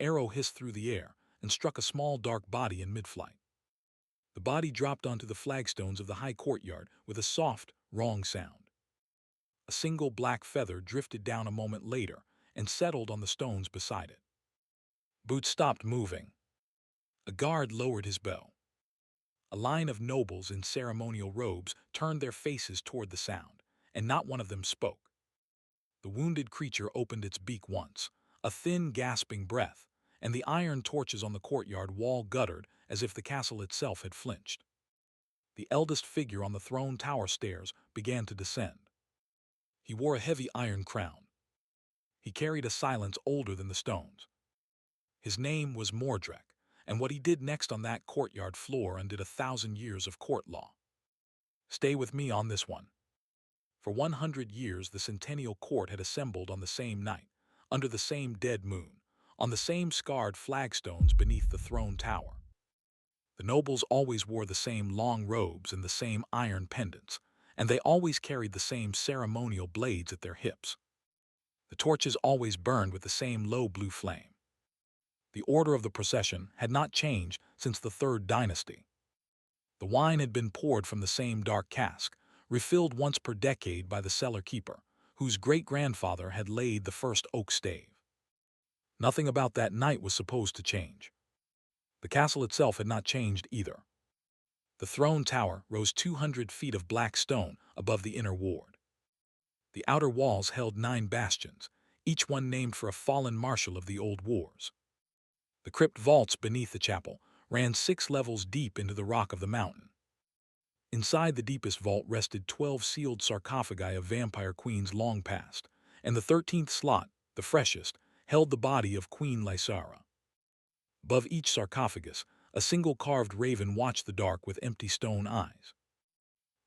arrow hissed through the air and struck a small dark body in mid-flight. The body dropped onto the flagstones of the high courtyard with a soft, wrong sound. A single black feather drifted down a moment later and settled on the stones beside it. Boots stopped moving. A guard lowered his bow. A line of nobles in ceremonial robes turned their faces toward the sound, and not one of them spoke. The wounded creature opened its beak once, a thin, gasping breath, and the iron torches on the courtyard wall guttered as if the castle itself had flinched. The eldest figure on the throne tower stairs began to descend. He wore a heavy iron crown. He carried a silence older than the stones. His name was Mordrek, and what he did next on that courtyard floor undid 1,000 years of court law. Stay with me on this one. For 100 years the Centennial Court had assembled on the same night, under the same dead moon, on the same scarred flagstones beneath the throne tower. The nobles always wore the same long robes and the same iron pendants, and they always carried the same ceremonial blades at their hips. The torches always burned with the same low blue flame. The order of the procession had not changed since the Third Dynasty. The wine had been poured from the same dark cask, refilled once per decade by the cellar keeper, whose great-grandfather had laid the first oak stave. Nothing about that night was supposed to change. The castle itself had not changed either. The throne tower rose 200 feet of black stone above the inner ward. The outer walls held 9 bastions, each one named for a fallen marshal of the old wars. The crypt vaults beneath the chapel ran 6 levels deep into the rock of the mountain. Inside the deepest vault rested 12 sealed sarcophagi of vampire queens long past, and the 13th slot, the freshest, held the body of Queen Lysara. Above each sarcophagus, a single carved raven watched the dark with empty stone eyes.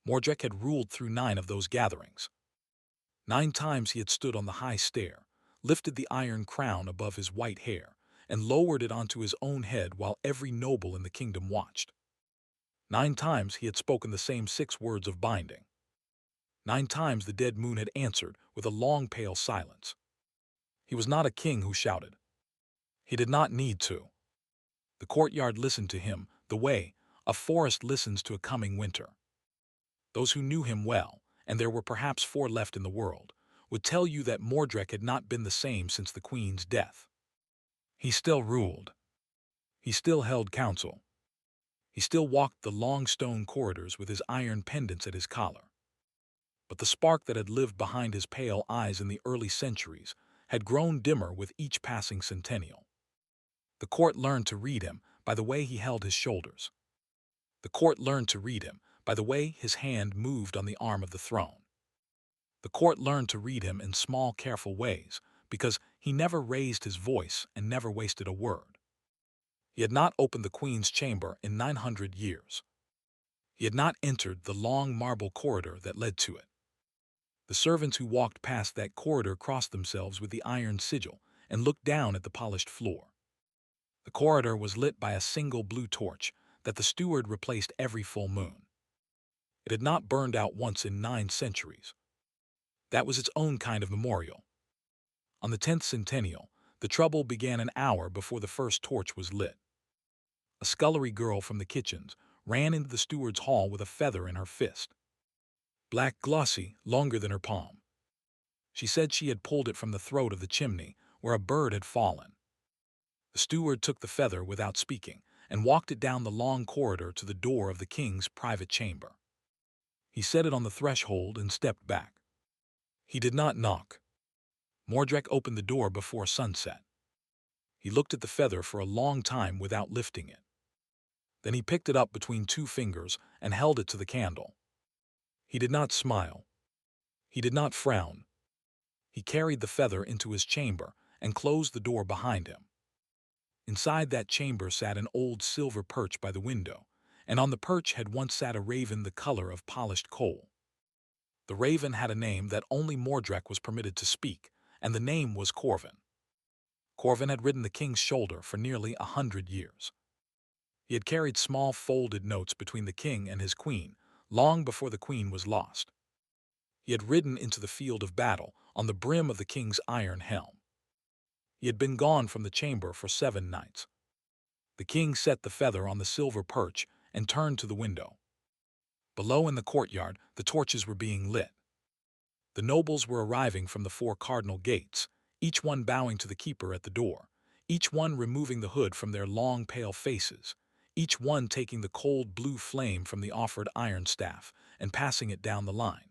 Mordrek had ruled through 9 of those gatherings. 9 times he had stood on the high stair, lifted the iron crown above his white hair, and lowered it onto his own head while every noble in the kingdom watched. 9 times he had spoken the same 6 words of binding. 9 times the dead moon had answered with a long pale silence. He was not a king who shouted. He did not need to. The courtyard listened to him the way a forest listens to a coming winter. Those who knew him well, and there were perhaps 4 left in the world, would tell you that Mordrek had not been the same since the queen's death. He still ruled. He still held counsel. He still walked the long stone corridors with his iron pendants at his collar. But the spark that had lived behind his pale eyes in the early centuries had grown dimmer with each passing centennial. The court learned to read him by the way he held his shoulders. The court learned to read him by the way his hand moved on the arm of the throne. The court learned to read him in small, careful ways because he never raised his voice and never wasted a word. He had not opened the queen's chamber in 900 years. He had not entered the long marble corridor that led to it. The servants who walked past that corridor crossed themselves with the iron sigil and looked down at the polished floor. The corridor was lit by a single blue torch that the steward replaced every full moon. It had not burned out once in 9 centuries. That was its own kind of memorial. On the 10th centennial, the trouble began an hour before the first torch was lit. A scullery girl from the kitchens ran into the steward's hall with a feather in her fist. Black, glossy, longer than her palm. She said she had pulled it from the throat of the chimney where a bird had fallen. The steward took the feather without speaking and walked it down the long corridor to the door of the king's private chamber. He set it on the threshold and stepped back. He did not knock. Mordrek opened the door before sunset. He looked at the feather for a long time without lifting it. Then he picked it up between 2 fingers and held it to the candle. He did not smile. He did not frown. He carried the feather into his chamber and closed the door behind him. Inside that chamber sat an old silver perch by the window, and on the perch had once sat a raven the color of polished coal. The raven had a name that only Mordrek was permitted to speak, and the name was Corvin. Corvin had ridden the king's shoulder for nearly 100 years. He had carried small folded notes between the king and his queen, long before the queen was lost. He had ridden into the field of battle on the brim of the king's iron helm. He had been gone from the chamber for 7 nights. The king set the feather on the silver perch and turned to the window. Below in the courtyard, the torches were being lit. The nobles were arriving from the 4 cardinal gates, each one bowing to the keeper at the door, each one removing the hood from their long, pale faces, each one taking the cold blue flame from the offered iron staff and passing it down the line.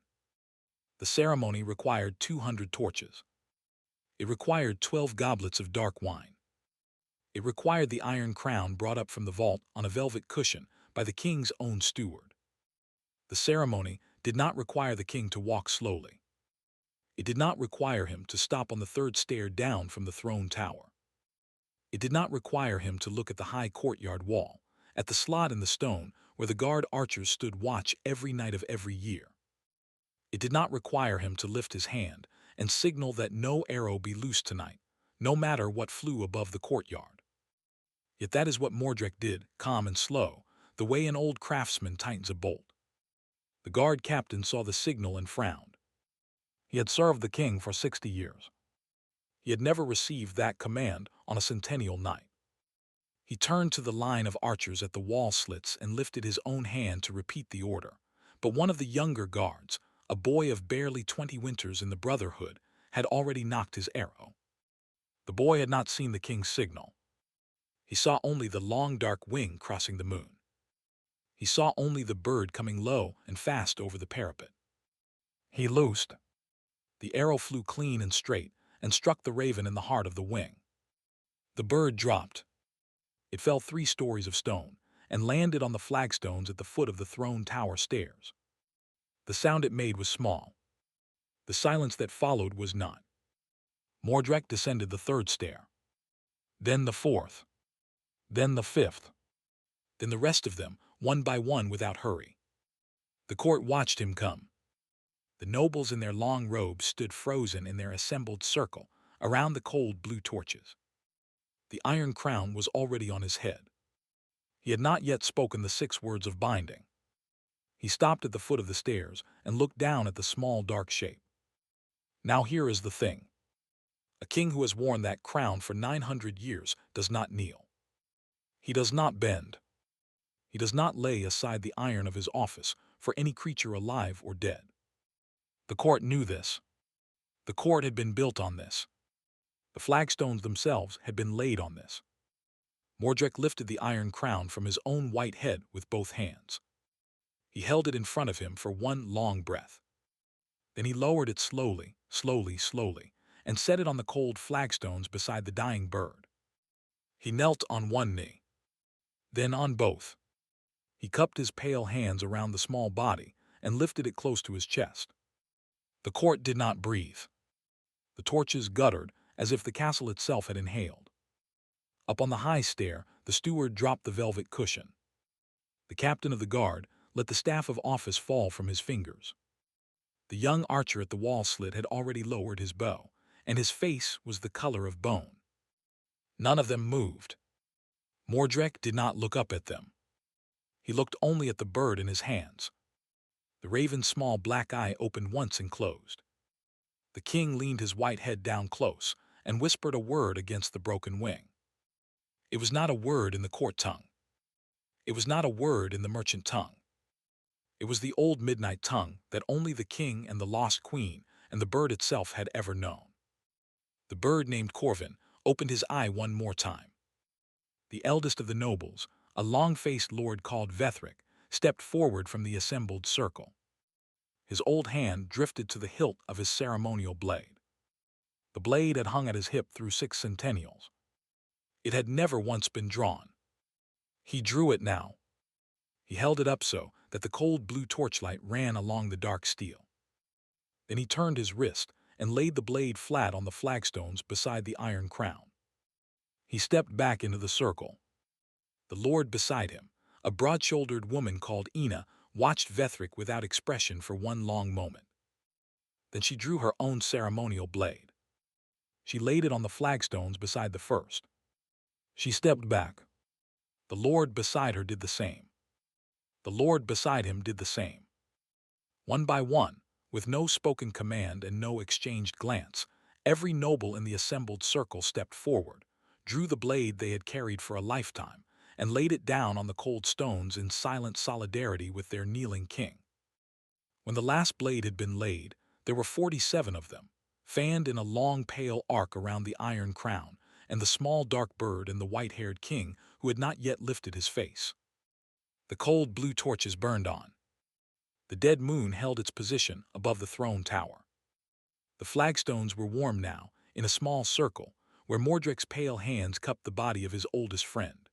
The ceremony required 200 torches. It required 12 goblets of dark wine. It required the iron crown brought up from the vault on a velvet cushion by the king's own steward. The ceremony did not require the king to walk slowly. It did not require him to stop on the 3rd stair down from the throne tower. It did not require him to look at the high courtyard wall, at the slot in the stone where the guard archers stood watch every night of every year. It did not require him to lift his hand and signal that no arrow be loosed tonight, no matter what flew above the courtyard. Yet that is what Mordred did, calm and slow, the way an old craftsman tightens a bolt. The guard captain saw the signal and frowned. He had served the king for 60 years. He had never received that command on a centennial night. He turned to the line of archers at the wall slits and lifted his own hand to repeat the order. But one of the younger guards, a boy of barely 20 winters in the Brotherhood, had already knocked his arrow. The boy had not seen the king's signal. He saw only the long dark wing crossing the moon. He saw only the bird coming low and fast over the parapet. He loosed. The arrow flew clean and straight and struck the raven in the heart of the wing. The bird dropped. It fell 3 stories of stone and landed on the flagstones at the foot of the throne tower stairs. The sound it made was small. The silence that followed was not. Mordred descended the 3rd stair. Then the 4th. Then the 5th. Then the rest of them, one by one without hurry. The court watched him come. The nobles in their long robes stood frozen in their assembled circle around the cold blue torches. The iron crown was already on his head. He had not yet spoken the 6 words of binding. He stopped at the foot of the stairs and looked down at the small dark shape. Now here is the thing. A king who has worn that crown for 900 years does not kneel. He does not bend. He does not lay aside the iron of his office for any creature alive or dead. The court knew this. The court had been built on this. The flagstones themselves had been laid on this. Mordred lifted the iron crown from his own white head with both hands. He held it in front of him for one long breath. Then he lowered it slowly, slowly, and set it on the cold flagstones beside the dying bird. He knelt on one knee, then on both. He cupped his pale hands around the small body and lifted it close to his chest. The court did not breathe. The torches guttered as if the castle itself had inhaled. Up on the high stair, the steward dropped the velvet cushion. The captain of the guard let the staff of office fall from his fingers. The young archer at the wall slit had already lowered his bow, and his face was the color of bone. None of them moved. Mordred did not look up at them. He looked only at the bird in his hands. The raven's small black eye opened once and closed. The king leaned his white head down close and whispered a word against the broken wing. It was not a word in the court tongue. It was not a word in the merchant tongue. It was the old midnight tongue that only the king and the lost queen and the bird itself had ever known. The bird named Corvin opened his eye one more time. The eldest of the nobles, a long-faced lord called Vethric, stepped forward from the assembled circle. His old hand drifted to the hilt of his ceremonial blade. The blade had hung at his hip through 6 centennials. It had never once been drawn. He drew it now. He held it up so that the cold blue torchlight ran along the dark steel. Then he turned his wrist and laid the blade flat on the flagstones beside the iron crown. He stepped back into the circle. The lord beside him, a broad-shouldered woman called Ina, watched Vethric without expression for one long moment. Then she drew her own ceremonial blade. She laid it on the flagstones beside the first. She stepped back. The lord beside her did the same. The lord beside him did the same. One by one, with no spoken command and no exchanged glance, Every noble in the assembled circle stepped forward, drew the blade they had carried for a lifetime, and laid it down on the cold stones in silent solidarity with their kneeling king. When the last blade had been laid, there were 47 of them, fanned in a long pale arc around the iron crown, and the small dark bird and the white-haired king who had not yet lifted his face. The cold blue torches burned on. The dead moon held its position above the throne tower. The flagstones were warm now, in a small circle, where Mordrek's pale hands cupped the body of his oldest friend.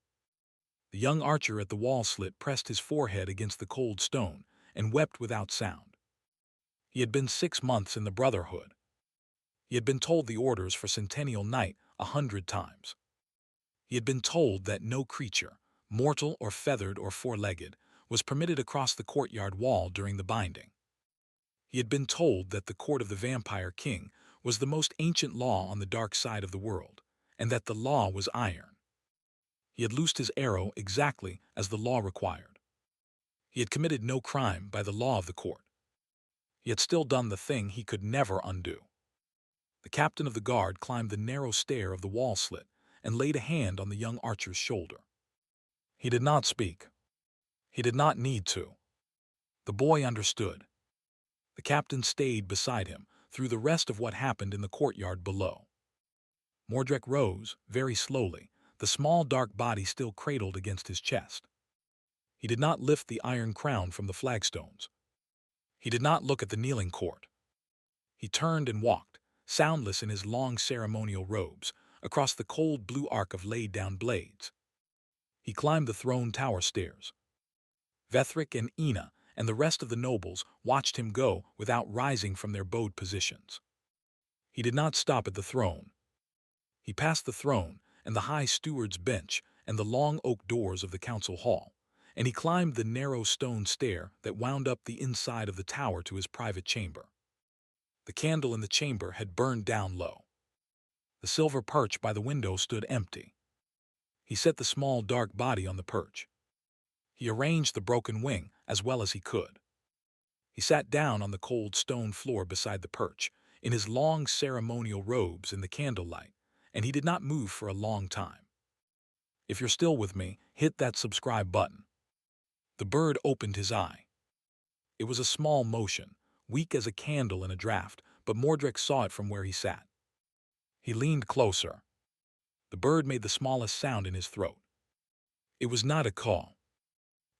The young archer at the wall slit pressed his forehead against the cold stone and wept without sound. He had been 6 months in the Brotherhood. He had been told the orders for Centennial Night 100 times. He had been told that no creature, mortal or feathered or four-legged, was permitted across the courtyard wall during the binding. He had been told that the court of the Vampire King was the most ancient law on the dark side of the world, and that the law was iron. He had loosed his arrow exactly as the law required. He had committed no crime by the law of the court. He had still done the thing he could never undo. The captain of the guard climbed the narrow stair of the wall slit and laid a hand on the young archer's shoulder. He did not speak. He did not need to. The boy understood. The captain stayed beside him through the rest of what happened in the courtyard below. Mordrek rose, very slowly, the small dark body still cradled against his chest. He did not lift the iron crown from the flagstones. He did not look at the kneeling court. He turned and walked, soundless in his long ceremonial robes, across the cold blue arc of laid-down blades. He climbed the throne tower stairs. Vethric and Ina and the rest of the nobles watched him go without rising from their bowed positions. He did not stop at the throne. He passed the throne and the high steward's bench and the long oak doors of the council hall, and he climbed the narrow stone stair that wound up the inside of the tower to his private chamber. The candle in the chamber had burned down low. The silver perch by the window stood empty. He set the small dark body on the perch. He arranged the broken wing as well as he could. He sat down on the cold stone floor beside the perch, in his long ceremonial robes in the candlelight, and he did not move for a long time. If you're still with me, hit that subscribe button. The bird opened his eye. It was a small motion, weak as a candle in a draught, but Mordrek saw it from where he sat. He leaned closer. The bird made the smallest sound in his throat. It was not a call.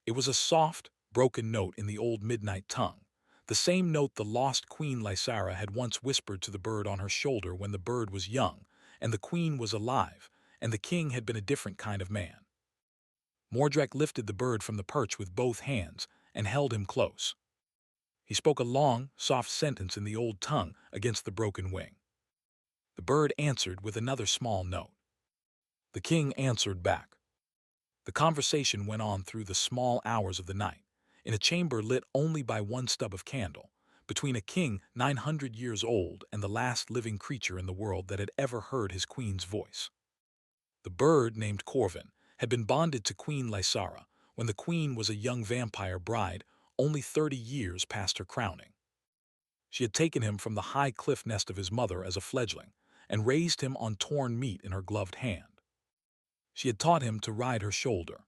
It was a soft, broken note in the old midnight tongue, the same note the lost Queen Lysara had once whispered to the bird on her shoulder when the bird was young, and the queen was alive, and the king had been a different kind of man. Mordrek lifted the bird from the perch with both hands and held him close. He spoke a long, soft sentence in the old tongue against the broken wing. The bird answered with another small note. The king answered back. The conversation went on through the small hours of the night, in a chamber lit only by one stub of candle, between a king 900 years old and the last living creature in the world that had ever heard his queen's voice. The bird, named Corvin, had been bonded to Queen Lysara when the queen was a young vampire bride only 30 years past her crowning. She had taken him from the high cliff nest of his mother as a fledgling and raised him on torn meat in her gloved hand. She had taught him to ride her shoulder.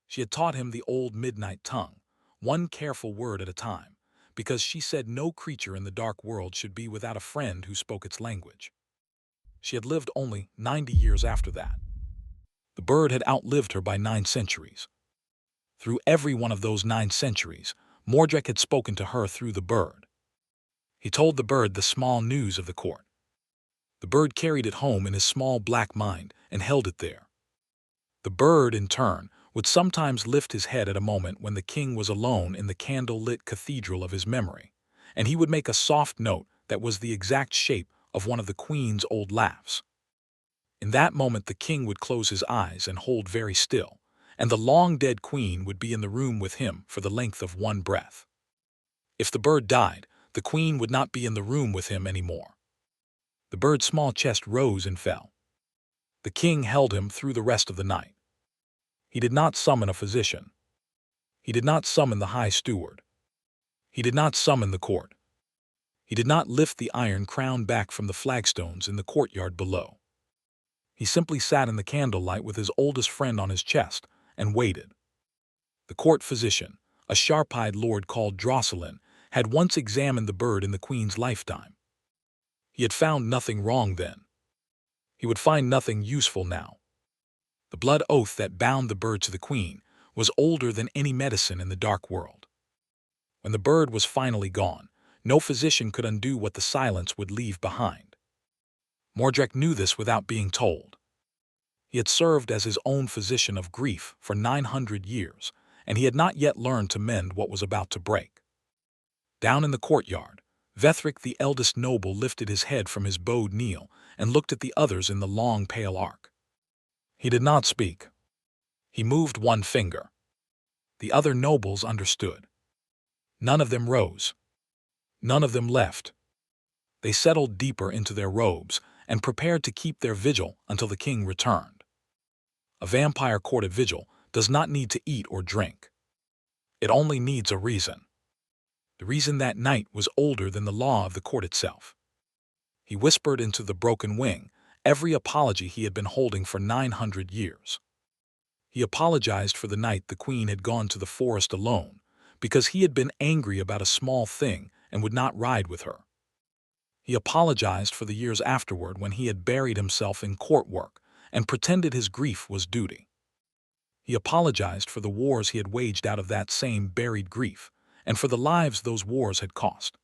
She had taught him the old midnight tongue, one careful word at a time, because she said no creature in the dark world should be without a friend who spoke its language. She had lived only 90 years after that. The bird had outlived her by 9 centuries. Through every one of those 9 centuries, Mordrek had spoken to her through the bird. He told the bird the small news of the court. The bird carried it home in his small black mind and held it there. The bird, in turn, would sometimes lift his head at a moment when the king was alone in the candle-lit cathedral of his memory, and he would make a soft note that was the exact shape of one of the queen's old laughs. In that moment the king would close his eyes and hold very still, and the long-dead queen would be in the room with him for the length of one breath. If the bird died, the queen would not be in the room with him anymore. The bird's small chest rose and fell. The king held him through the rest of the night. He did not summon a physician. He did not summon the high steward. He did not summon the court. He did not lift the iron crown back from the flagstones in the courtyard below. He simply sat in the candlelight with his oldest friend on his chest and waited. The court physician, a sharp-eyed lord called Drosselin, had once examined the bird in the queen's lifetime. He had found nothing wrong then. He would find nothing useful now. The blood oath that bound the bird to the queen was older than any medicine in the dark world. When the bird was finally gone, no physician could undo what the silence would leave behind. Mordred knew this without being told. He had served as his own physician of grief for 900 years, and he had not yet learned to mend what was about to break. Down in the courtyard, Vethric the eldest noble lifted his head from his bowed kneel and looked at the others in the long pale arc. He did not speak. He moved one finger. The other nobles understood. None of them rose. None of them left. They settled deeper into their robes and prepared to keep their vigil until the king returned. A vampire courted vigil does not need to eat or drink. It only needs a reason. The reason that night was older than the law of the court itself. He whispered into the broken wing every apology he had been holding for 900 years. He apologized for the night the queen had gone to the forest alone, because he had been angry about a small thing and would not ride with her. He apologized for the years afterward when he had buried himself in court work and pretended his grief was duty. He apologized for the wars he had waged out of that same buried grief, and for the lives those wars had cost.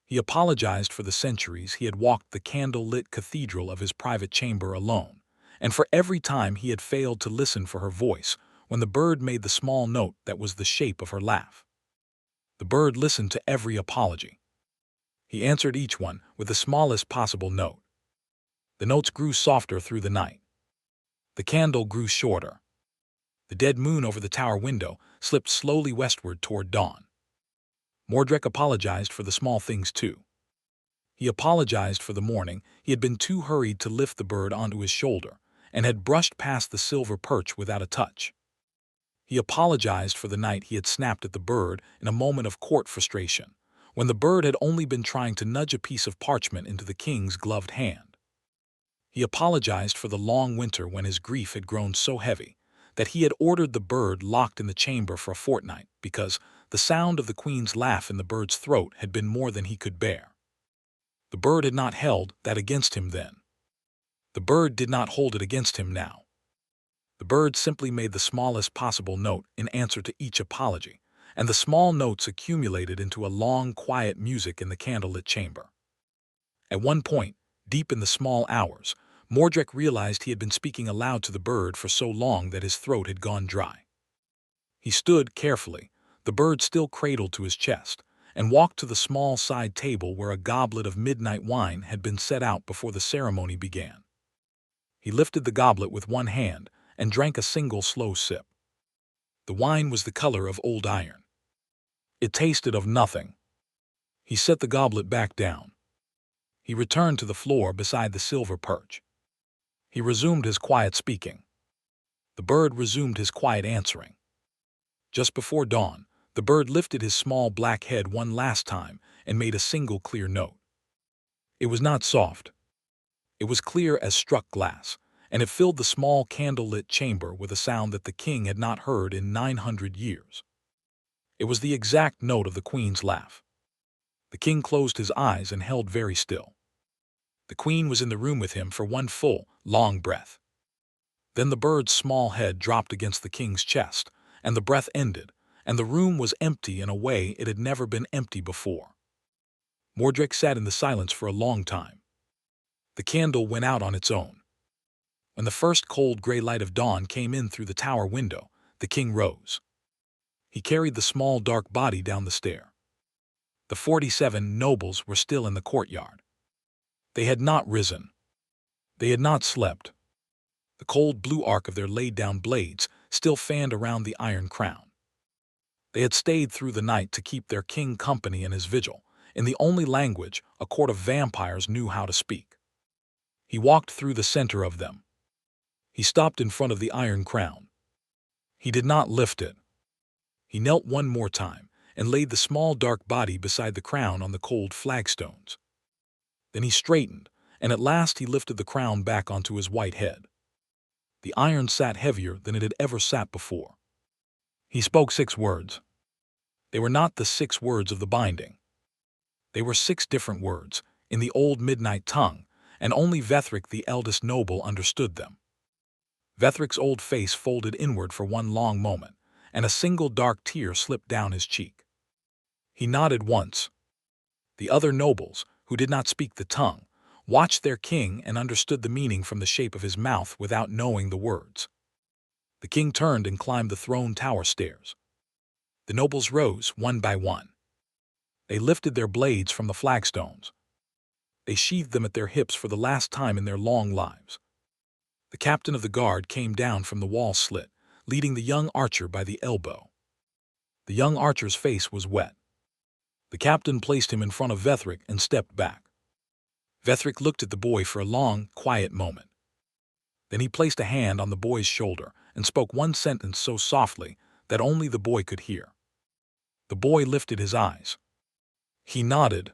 He apologized for the centuries he had walked the candle-lit cathedral of his private chamber alone, and for every time he had failed to listen for her voice when the bird made the small note that was the shape of her laugh. The bird listened to every apology. He answered each one with the smallest possible note. The notes grew softer through the night. The candle grew shorter. The dead moon over the tower window slipped slowly westward toward dawn. Mordred apologized for the small things too. He apologized for the morning he had been too hurried to lift the bird onto his shoulder and had brushed past the silver perch without a touch. He apologized for the night he had snapped at the bird in a moment of court frustration, when the bird had only been trying to nudge a piece of parchment into the king's gloved hand. He apologized for the long winter when his grief had grown so heavy that he had ordered the bird locked in the chamber for a fortnight because the sound of the queen's laugh in the bird's throat had been more than he could bear. The bird had not held that against him then. The bird did not hold it against him now. The bird simply made the smallest possible note in answer to each apology, and the small notes accumulated into a long, quiet music in the candlelit chamber. At one point, deep in the small hours, Mordred realized he had been speaking aloud to the bird for so long that his throat had gone dry. He stood carefully, the bird still cradled to his chest, and walked to the small side table where a goblet of midnight wine had been set out before the ceremony began. He lifted the goblet with one hand and drank a single slow sip. The wine was the color of old iron. It tasted of nothing. He set the goblet back down. He returned to the floor beside the silver perch. He resumed his quiet speaking. The bird resumed his quiet answering. Just before dawn, the bird lifted his small black head one last time and made a single clear note. It was not soft. It was clear as struck glass, and it filled the small candle-lit chamber with a sound that the king had not heard in 900 years. It was the exact note of the queen's laugh. The king closed his eyes and held very still. The queen was in the room with him for one full, long breath. Then the bird's small head dropped against the king's chest, and the breath ended, and the room was empty in a way it had never been empty before. Mordred sat in the silence for a long time. The candle went out on its own. When the first cold gray light of dawn came in through the tower window, the king rose. He carried the small dark body down the stair. The 47 nobles were still in the courtyard. They had not risen. They had not slept. The cold blue arc of their laid-down blades still fanned around the iron crown. They had stayed through the night to keep their king company in his vigil, in the only language a court of vampires knew how to speak. He walked through the center of them. He stopped in front of the iron crown. He did not lift it. He knelt one more time and laid the small dark body beside the crown on the cold flagstones. Then he straightened, and at last he lifted the crown back onto his white head. The iron sat heavier than it had ever sat before. He spoke 6 words. They were not the 6 words of the binding. They were 6 different words, in the old midnight tongue, and only Vethric the eldest noble understood them. Vethric's old face folded inward for one long moment, and a single dark tear slipped down his cheek. He nodded once. The other nobles, who did not speak the tongue, watched their king and understood the meaning from the shape of his mouth without knowing the words. The king turned and climbed the throne tower stairs. The nobles rose one by one. They lifted their blades from the flagstones. They sheathed them at their hips for the last time in their long lives. The captain of the guard came down from the wall slit, leading the young archer by the elbow. The young archer's face was wet. The captain placed him in front of Vethric and stepped back. Vethric looked at the boy for a long, quiet moment. Then he placed a hand on the boy's shoulder and spoke one sentence so softly that only the boy could hear. The boy lifted his eyes. He nodded.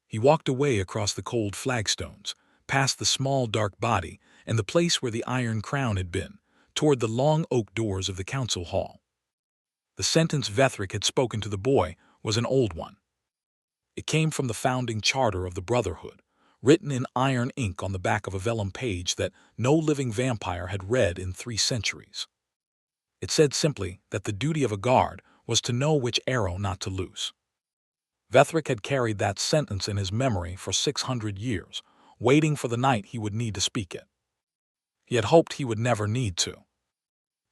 He walked away across the cold flagstones, past the small dark body and the place where the iron crown had been, toward the long oak doors of the council hall. The sentence Vethric had spoken to the boy was an old one. It came from the founding charter of the Brotherhood, written in iron ink on the back of a vellum page that no living vampire had read in 3 centuries. It said simply that the duty of a guard was to know which arrow not to loose. Vethric had carried that sentence in his memory for 600 years, waiting for the night he would need to speak it. He had hoped he would never need to.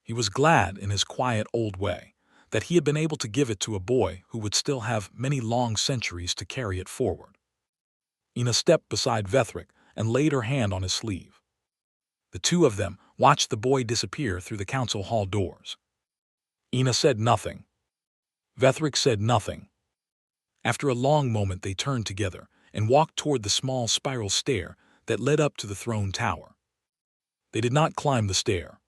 He was glad, in his quiet old way, that he had been able to give it to a boy who would still have many long centuries to carry it forward. Ina stepped beside Vethric and laid her hand on his sleeve. The two of them watched the boy disappear through the council hall doors. Ina said nothing. Vethric said nothing. After a long moment they turned together and walked toward the small spiral stair that led up to the throne tower. They did not climb the stair.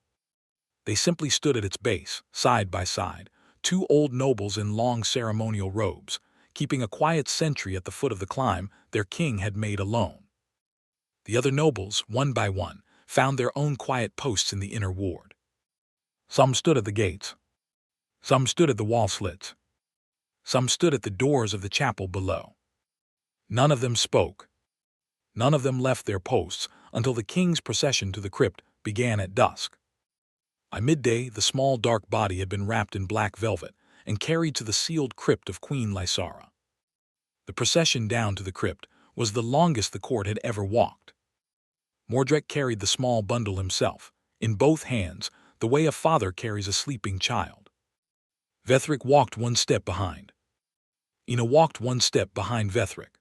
They simply stood at its base, side by side, 2 old nobles in long ceremonial robes, keeping a quiet sentry at the foot of the climb their king had made alone. The other nobles, one by one, found their own quiet posts in the inner ward. Some stood at the gates. Some stood at the wall slits. Some stood at the doors of the chapel below. None of them spoke. None of them left their posts until the king's procession to the crypt began at dusk. By midday, the small dark body had been wrapped in black velvet and carried to the sealed crypt of Queen Lysara. The procession down to the crypt was the longest the court had ever walked. Mordred carried the small bundle himself, in both hands, the way a father carries a sleeping child. Vethric walked one step behind. Ina walked one step behind Vethric.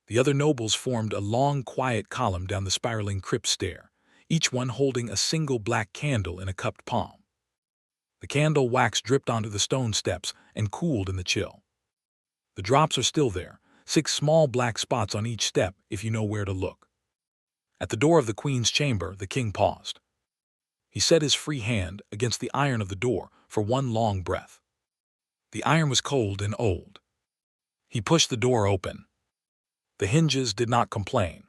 The other nobles formed a long, quiet column down the spiraling crypt stair, each one holding a single black candle in a cupped palm. The candle wax dripped onto the stone steps and cooled in the chill. The drops are still there, 6 small black spots on each step if you know where to look. At the door of the queen's chamber, the king paused. He set his free hand against the iron of the door for one long breath. The iron was cold and old. He pushed the door open. The hinges did not complain.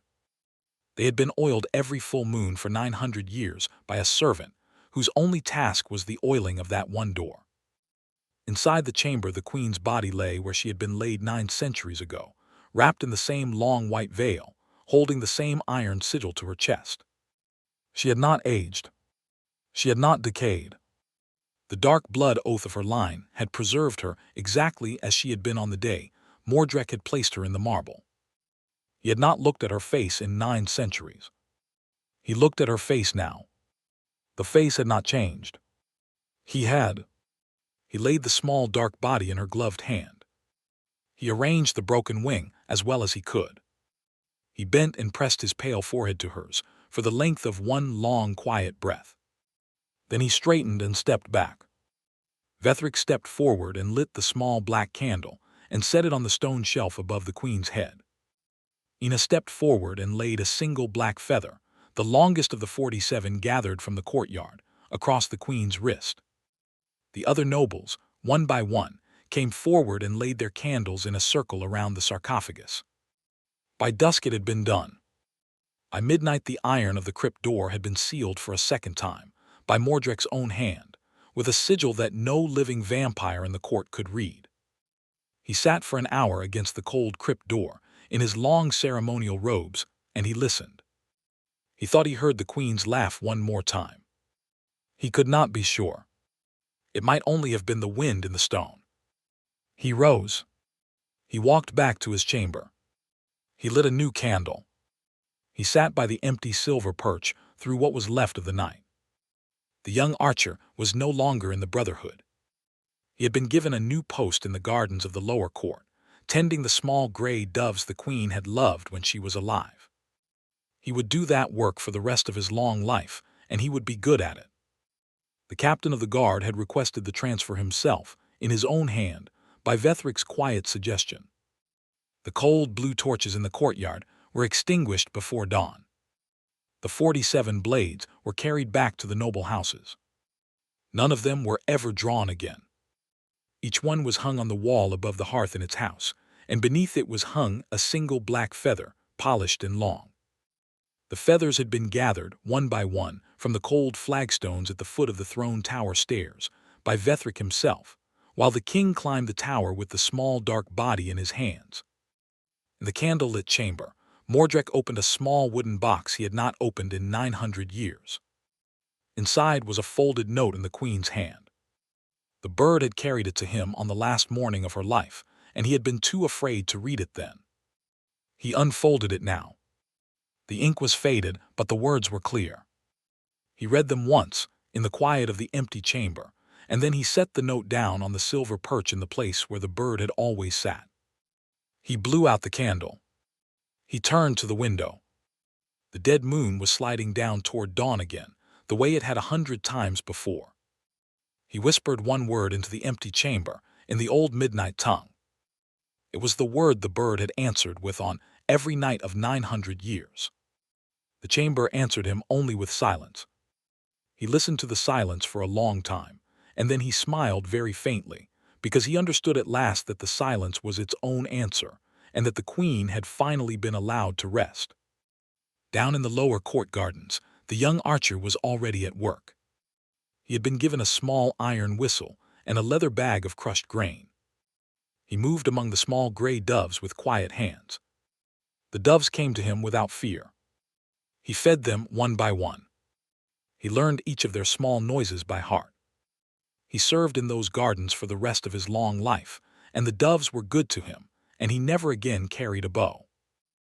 They had been oiled every full moon for 900 years by a servant whose only task was the oiling of that one door. Inside the chamber, the queen's body lay where she had been laid 9 centuries ago, wrapped in the same long white veil, holding the same iron sigil to her chest. She had not aged. She had not decayed. The dark blood oath of her line had preserved her exactly as she had been on the day Mordred had placed her in the marble. He had not looked at her face in 9 centuries. He looked at her face now. The face had not changed. He had. He laid the small dark body in her gloved hand. He arranged the broken wing as well as he could. He bent and pressed his pale forehead to hers for the length of one long, quiet breath. Then he straightened and stepped back. Vethric stepped forward and lit the small black candle and set it on the stone shelf above the queen's head. Ina stepped forward and laid a single black feather, the longest of the 47 gathered from the courtyard, across the queen's wrist. The other nobles, one by one, came forward and laid their candles in a circle around the sarcophagus. By dusk it had been done. By midnight the iron of the crypt door had been sealed for a second time, by Mordrek's own hand, with a sigil that no living vampire in the court could read. He sat for an hour against the cold crypt door, in his long ceremonial robes, and he listened. He thought he heard the queen's laugh one more time. He could not be sure. It might only have been the wind in the stone. He rose. He walked back to his chamber. He lit a new candle. He sat by the empty silver perch through what was left of the night. The young archer was no longer in the Brotherhood. He had been given a new post in the gardens of the lower court, tending the small gray doves the queen had loved when she was alive. He would do that work for the rest of his long life, and he would be good at it. The captain of the guard had requested the transfer himself, in his own hand, by Vethric's quiet suggestion. The cold blue torches in the courtyard were extinguished before dawn. The 47 blades were carried back to the noble houses. None of them were ever drawn again. Each one was hung on the wall above the hearth in its house, and beneath it was hung a single black feather, polished and long. The feathers had been gathered, one by one, from the cold flagstones at the foot of the throne tower stairs, by Vethric himself, while the king climbed the tower with the small dark body in his hands. In the candle-lit chamber, Mordrek opened a small wooden box he had not opened in 900 years. Inside was a folded note in the queen's hand. The bird had carried it to him on the last morning of her life, and he had been too afraid to read it then. He unfolded it now. The ink was faded, but the words were clear. He read them once, in the quiet of the empty chamber, and then he set the note down on the silver perch in the place where the bird had always sat. He blew out the candle. He turned to the window. The dead moon was sliding down toward dawn again, the way it had 100 times before. He whispered one word into the empty chamber, in the old midnight tongue. It was the word the bird had answered with on every night of 900 years. The chamber answered him only with silence. He listened to the silence for a long time, and then he smiled very faintly, because he understood at last that the silence was its own answer, and that the queen had finally been allowed to rest. Down in the lower court gardens, the young archer was already at work. He had been given a small iron whistle and a leather bag of crushed grain. He moved among the small gray doves with quiet hands. The doves came to him without fear. He fed them one by one. He learned each of their small noises by heart. He served in those gardens for the rest of his long life, and the doves were good to him, and he never again carried a bow.